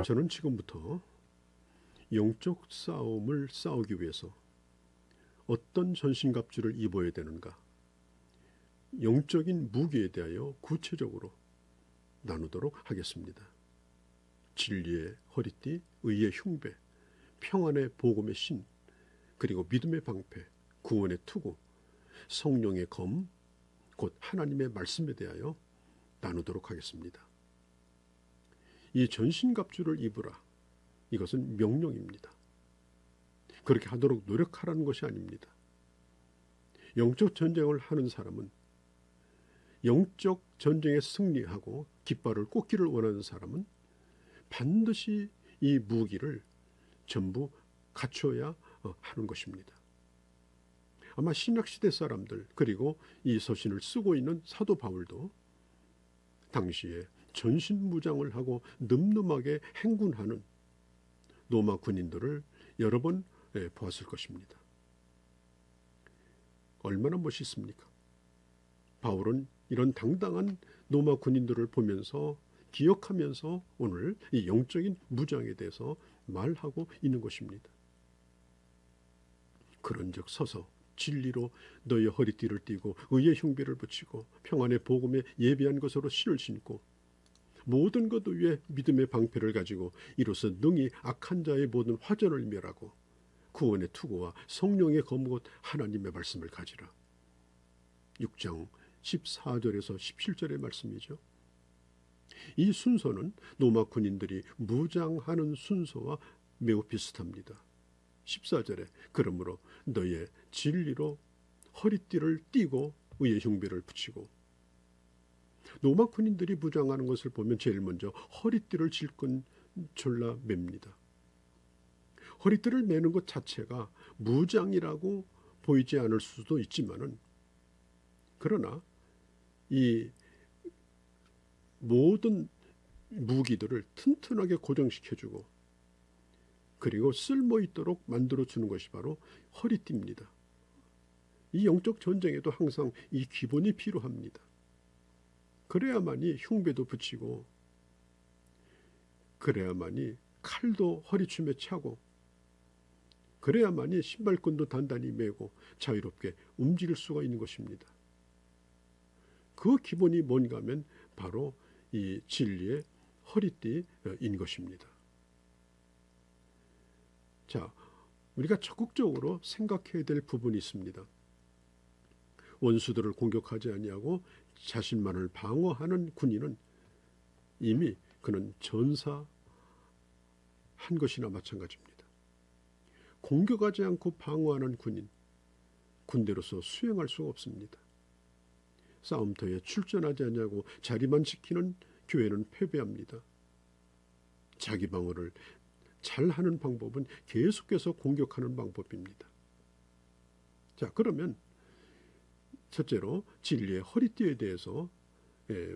저는 지금부터 영적 싸움을 싸우기 위해서 어떤 전신갑주를 입어야 되는가, 영적인 무기에 대하여 구체적으로 나누도록 하겠습니다. 진리의 허리띠, 의의 흉배, 평안의 복음의 신, 그리고 믿음의 방패, 구원의 투구, 성령의 검, 곧 하나님의 말씀에 대하여 나누도록 하겠습니다. 이 전신갑주를 입으라, 이것은 명령입니다. 그렇게 하도록 노력하라는 것이 아닙니다. 영적 전쟁을 하는 사람은, 영적 전쟁에 승리하고 깃발을 꽂기를 원하는 사람은 반드시 이 무기를 전부 갖춰야 하는 것입니다. 아마 신약시대 사람들, 그리고 이 서신을 쓰고 있는 사도 바울도 당시에 전신무장을 하고 늠름하게 행군하는 로마 군인들을 여러 번 보았을 것입니다. 얼마나 멋있습니까? 바울은 이런 당당한 로마 군인들을 보면서, 기억하면서 오늘 이 영적인 무장에 대해서 말하고 있는 것입니다. 그런즉 서서 진리로 너의 허리띠를 띠고 의의 흉배를 붙이고 평안의 복음에 예비한 것으로 신을 신고 모든 것 위에 믿음의 방패를 가지고 이로써 능히 악한 자의 모든 화전을 멸하고 구원의 투구와 성령의 검곧 하나님의 말씀을 가지라. 6장 14절에서 17절의 말씀이죠. 이 순서는 로마 군인들이 무장하는 순서와 매우 비슷합니다. 14절에 그러므로 너의 진리로 허리띠를 띠고 의의 흉배를 붙이고, 로마 군인들이 무장하는 것을 보면 제일 먼저 허리띠를 질끈 졸라 맵니다. 허리띠를 매는 것 자체가 무장이라고 보이지 않을 수도 있지만은, 그러나 이 모든 무기들을 튼튼하게 고정시켜주고 그리고 쓸모있도록 만들어주는 것이 바로 허리띠입니다. 이 영적 전쟁에도 항상 이 기본이 필요합니다. 그래야만이 흉배도 붙이고, 그래야만이 칼도 허리춤에 차고, 그래야만이 신발끈도 단단히 매고 자유롭게 움직일 수가 있는 것입니다. 그 기본이 뭔가 하면 바로 이 진리의 허리띠인 것입니다. 자, 우리가 적극적으로 생각해야 될 부분이 있습니다. 원수들을 공격하지 아니하고 자신만을 방어하는 군인은 이미 그는 전사한 것이나 마찬가지입니다. 공격하지 않고 방어하는 군인, 군대로서 수행할 수가 없습니다. 싸움터에 출전하지 않냐고 자리만 지키는 교회는 패배합니다. 자기 방어를 잘하는 방법은 계속해서 공격하는 방법입니다. 자, 그러면 첫째로 진리의 허리띠에 대해서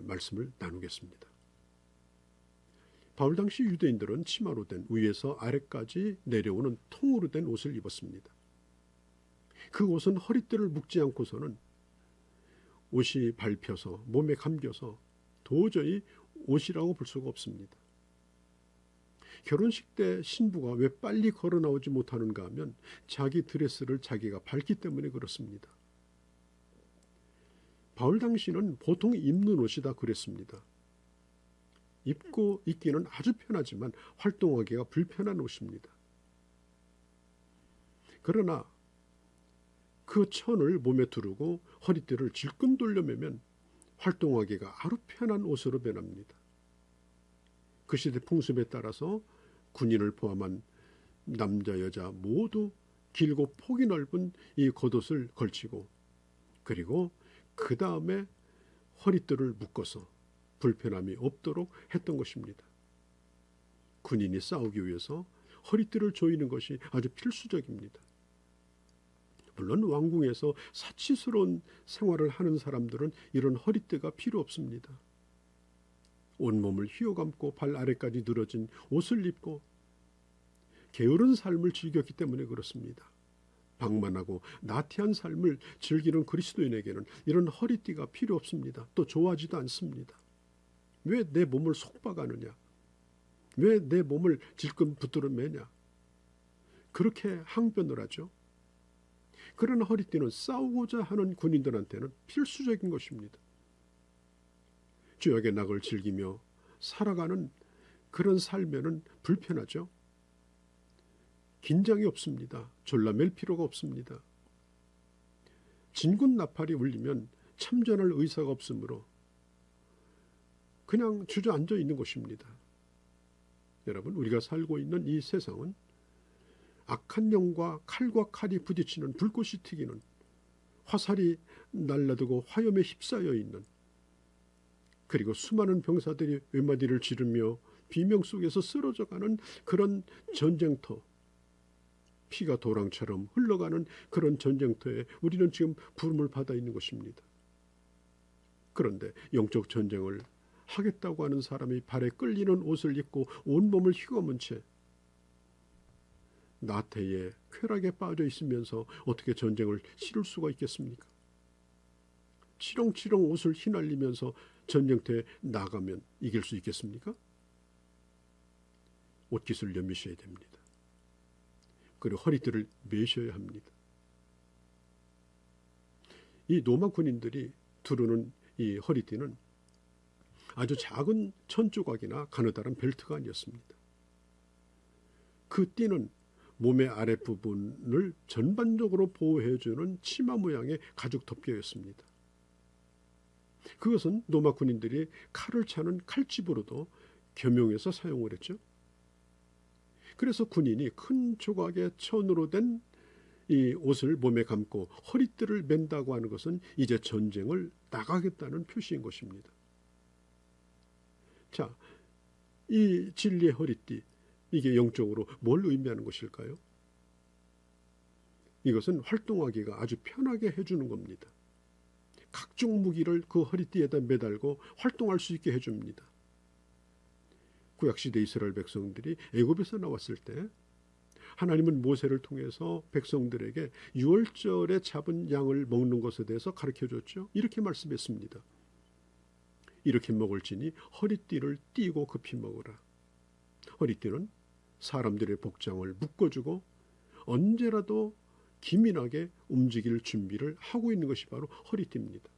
말씀을 나누겠습니다. 바울 당시 유대인들은 치마로 된 위에서 아래까지 내려오는 통으로 된 옷을 입었습니다. 그 옷은 허리띠를 묶지 않고서는 옷이 밟혀서 몸에 감겨서 도저히 옷이라고 볼 수가 없습니다. 결혼식 때 신부가 왜 빨리 걸어 나오지 못하는가 하면 자기 드레스를 자기가 밟기 때문에 그렇습니다. 바울 당시는 보통 입는 옷이 다 그랬습니다. 입고 있기는 아주 편하지만 활동하기가 불편한 옷입니다. 그러나 그 천을 몸에 두르고 허리띠를 질끈 돌려매면 활동하기가 아주 편한 옷으로 변합니다. 그 시대 풍습에 따라서 군인을 포함한 남자 여자 모두 길고 폭이 넓은 이 겉옷을 걸치고, 그리고 그 다음에 허리띠를 묶어서 불편함이 없도록 했던 것입니다. 군인이 싸우기 위해서 허리띠를 조이는 것이 아주 필수적입니다. 물론 왕궁에서 사치스러운 생활을 하는 사람들은 이런 허리띠가 필요 없습니다. 온몸을 휘어감고 발 아래까지 늘어진 옷을 입고 게으른 삶을 즐겼기 때문에 그렇습니다. 방만하고 나태한 삶을 즐기는 그리스도인에게는 이런 허리띠가 필요 없습니다. 또 좋아하지도 않습니다. 왜 내 몸을 속박하느냐? 왜 내 몸을 질끈 붙들어 매냐? 그렇게 항변을 하죠. 그러나 허리띠는 싸우고자 하는 군인들한테는 필수적인 것입니다. 죄악의 낙을 즐기며 살아가는 그런 삶에는 불편하죠. 긴장이 없습니다. 졸라맬 필요가 없습니다. 진군 나팔이 울리면 참전할 의사가 없으므로 그냥 주저앉아 있는 것입니다. 여러분, 우리가 살고 있는 이 세상은 악한 영과 칼과 칼이 부딪히는, 불꽃이 튀기는, 화살이 날라들고 화염에 휩싸여 있는, 그리고 수많은 병사들이 외마디를 지르며 비명 속에서 쓰러져가는 그런 전쟁터, 피가 도랑처럼 흘러가는 그런 전쟁터에 우리는 지금 부름을 받아 있는 것입니다. 그런데 영적 전쟁을 하겠다고 하는 사람이 발에 끌리는 옷을 입고 온몸을 휘감은 채 나태에 쾌락에 빠져 있으면서 어떻게 전쟁을 치를 수가 있겠습니까? 치렁치렁 옷을 휘날리면서 전쟁터에 나가면 이길 수 있겠습니까? 옷깃을 여미셔야 됩니다. 그리고 허리띠를 매셔야 합니다. 이 로마 군인들이 두르는 이 허리띠는 아주 작은 천조각이나 가느다란 벨트가 아니었습니다. 그 띠는 몸의 아랫부분을 전반적으로 보호해주는 치마 모양의 가죽 덮개였습니다. 그것은 로마 군인들이 칼을 차는 칼집으로도 겸용해서 사용을 했죠. 그래서 군인이 큰 조각의 천으로 된 이 옷을 몸에 감고 허리띠를 맨다고 하는 것은 이제 전쟁을 나가겠다는 표시인 것입니다. 자, 이 진리의 허리띠, 이게 영적으로 뭘 의미하는 것일까요? 이것은 활동하기가 아주 편하게 해주는 겁니다. 각종 무기를 그 허리띠에다 매달고 활동할 수 있게 해줍니다. 구약시대 이스라엘 백성들이 애굽에서 나왔을 때 하나님은 모세를 통해서 백성들에게 유월절에 잡은 양을 먹는 것에 대해서 가르쳐줬죠. 이렇게 말씀했습니다. 이렇게 먹을지니 허리띠를 띠고 급히 먹으라. 허리띠는 사람들의 복장을 묶어주고 언제라도 기민하게 움직일 준비를 하고 있는 것이 바로 허리띠입니다.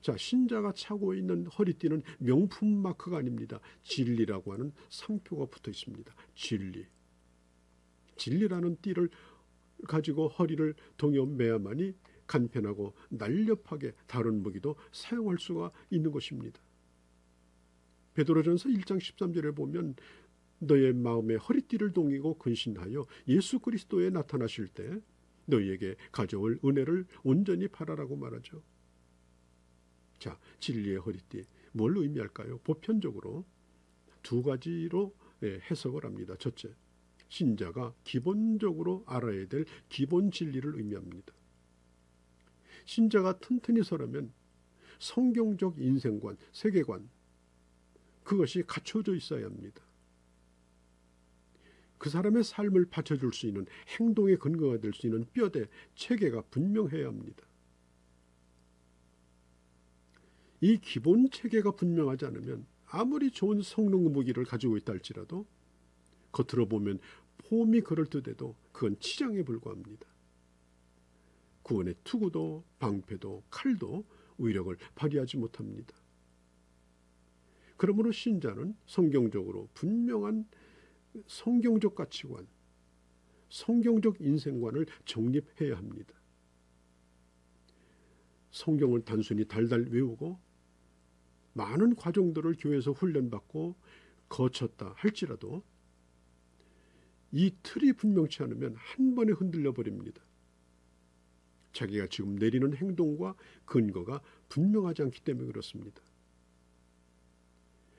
자, 신자가 차고 있는 허리띠는 명품 마크가 아닙니다. 진리라고 하는 상표가 붙어 있습니다. 진리. 진리라는 띠를 가지고 허리를 동여 매야만이 간편하고 날렵하게 다른 무기도 사용할 수가 있는 것입니다. 베드로전서 1장 13절에 보면 너의 마음에 허리띠를 동이고 근신하여 예수 그리스도에 나타나실 때 너희에게 가져올 은혜를 온전히 바라라고 말하죠. 자, 진리의 허리띠 뭘 의미할까요? 보편적으로 두 가지로 해석을 합니다. 첫째, 신자가 기본적으로 알아야 될 기본 진리를 의미합니다. 신자가 튼튼히 서려면 성경적 인생관, 세계관, 그것이 갖춰져 있어야 합니다. 그 사람의 삶을 받쳐줄 수 있는, 행동의 근거가 될 수 있는 뼈대, 체계가 분명해야 합니다. 이 기본 체계가 분명하지 않으면 아무리 좋은 성능 무기를 가지고 있다 할지라도 겉으로 보면 폼이 그럴듯해도 그건 치장에 불과합니다. 구원의 투구도 방패도 칼도 위력을 발휘하지 못합니다. 그러므로 신자는 성경적으로 분명한 성경적 가치관, 성경적 인생관을 정립해야 합니다. 성경을 단순히 달달 외우고 많은 과정들을 교회에서 훈련받고 거쳤다 할지라도 이 틀이 분명치 않으면 한 번에 흔들려 버립니다. 자기가 지금 내리는 행동과 근거가 분명하지 않기 때문에 그렇습니다.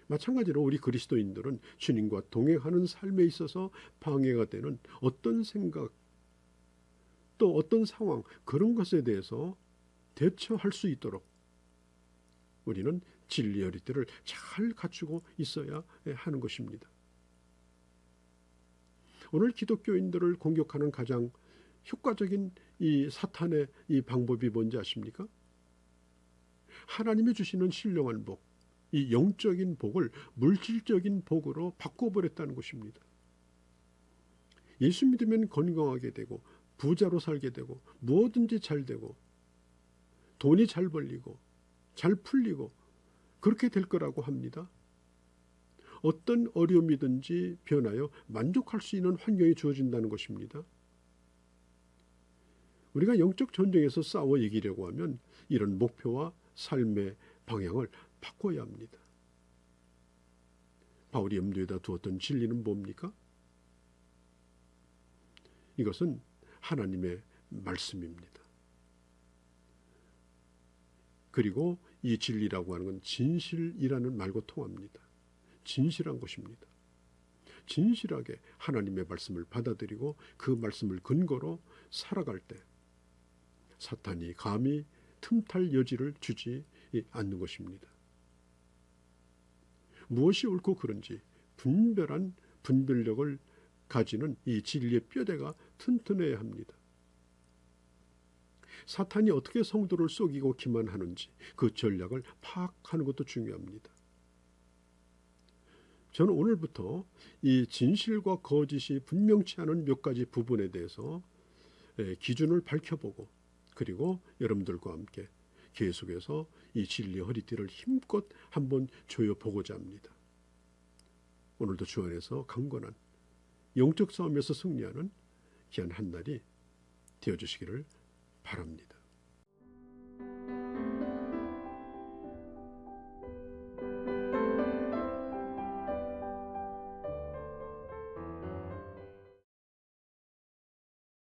마찬가지로 우리 그리스도인들은 주님과 동행하는 삶에 있어서 방해가 되는 어떤 생각, 또 어떤 상황, 그런 것에 대해서 대처할 수 있도록 우리는 진리의 허리띠를 잘 갖추고 있어야 하는 것입니다. 오늘 기독교인들을 공격하는 가장 효과적인 이 사탄의 이 방법이 뭔지 아십니까? 하나님이 주시는 신령한 복, 이 영적인 복을 물질적인 복으로 바꿔버렸다는 것입니다. 예수 믿으면 건강하게 되고 부자로 살게 되고 무엇든지 잘 되고 돈이 잘 벌리고 잘 풀리고 그렇게 될 거라고 합니다. 어떤 어려움이든지 변하여 만족할 수 있는 환경이 주어진다는 것입니다. 우리가 영적 전쟁에서 싸워 이기려고 하면 이런 목표와 삶의 방향을 바꿔야 합니다. 바울이 염두에다 두었던 진리는 뭡니까? 이것은 하나님의 말씀입니다. 그리고 이 진리라고 하는 건 진실이라는 말과 통합니다. 진실한 것입니다. 진실하게 하나님의 말씀을 받아들이고 그 말씀을 근거로 살아갈 때 사탄이 감히 틈탈 여지를 주지 않는 것입니다. 무엇이 옳고 그른지 분별한 분별력을 가지는 이 진리의 뼈대가 튼튼해야 합니다. 사탄이 어떻게 성도를 속이고 기만하는지 그 전략을 파악하는 것도 중요합니다. 저는 오늘부터 이 진실과 거짓이 분명치 않은 몇 가지 부분에 대해서 기준을 밝혀보고 그리고 여러분들과 함께 계속해서 이 진리의 허리띠를 힘껏 한번 조여보고자 합니다. 오늘도 주 안에서 강건한 영적 싸움에서 승리하는 귀한 한 날이 되어주시기를 바랍니다.